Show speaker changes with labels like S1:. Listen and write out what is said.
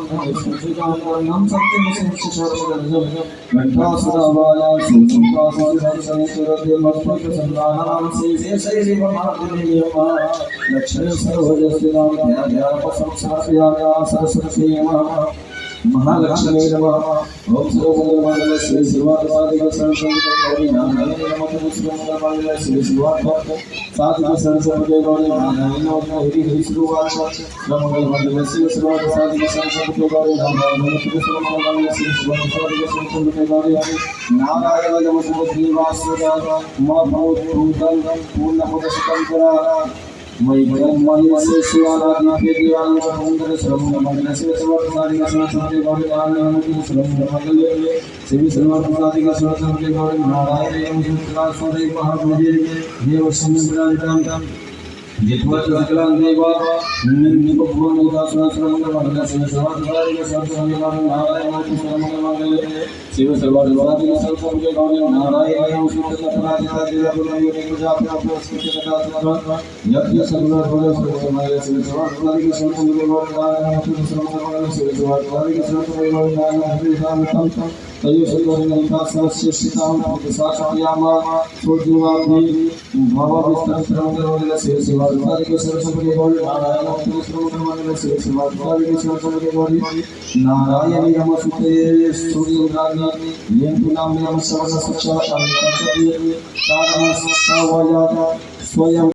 S1: नाम सत्यम घंटा सुरावाया सुमुखा सुरसंसनितरते मस्तक संधानाम से शैली महादिनीयमा लक्ष्मी सर्वजस्य नाम ध्यान संसारयाया सरस्वती महालक्ष्मी नमः ओम सर्वमंगल श्री शिवासादिक संसर्ग नारायण नमः श्री श्री शिवाभक्त सादिक संसर्ग गौरी नारायण नमः हरि हरि श्रीवास मंगल मंगल श्री शिवासादिक संसर्ग गौरी नारायण नमः श्री श्री शिवासादिक संसर्ग गौरी नारायण नमः श्रीवास पूर्ण पुष्पंकरा मई ब्रह्म से शिवाराधना के दीवान का मंगल श्रवण मंगल से सर्वसाधि का संसर्ग गौरी नारायण नमः श्रवण मंगल श्री सर्वसाधि का संसर्ग गौरी नारायण नमः श्री महाभुजे देव संप्रांतम जितवत सकलां देवा निपभुवन उदासनश्रवण मंगल श्री सर्वसाधि का संसर्ग गौरी नारायण नमः श्रवण मंगल शिव सर्वसाधि का संसर्ग गौरी नारायण नमः शुद्ध अपराजिता देवगुरु पूजा प्रस्तुति कथा यज्ञ सर्वभूत सर्वमय शिव सर्वसाधि का संसर्ग गौरी नारायण नमः श्रवण मंगल शिव सर्वसाधि का संसर्ग गौरी नारायण नमः तयो सर्वनिका सर्वश्रेष्ठताम प्रसादयामा सोद्युवाग्नि भव विस्तार श्रवण मंगल शिव सर्वसाधि का संसर्ग गौरी नारायण नमः श्रवण मंगल शिव सर्वसाधि का संसर्ग गौरी नारायण नमः सुते सूर्योग्राग्नि यंतु नाम नमः सर्व शिक्षा शांति स्वयं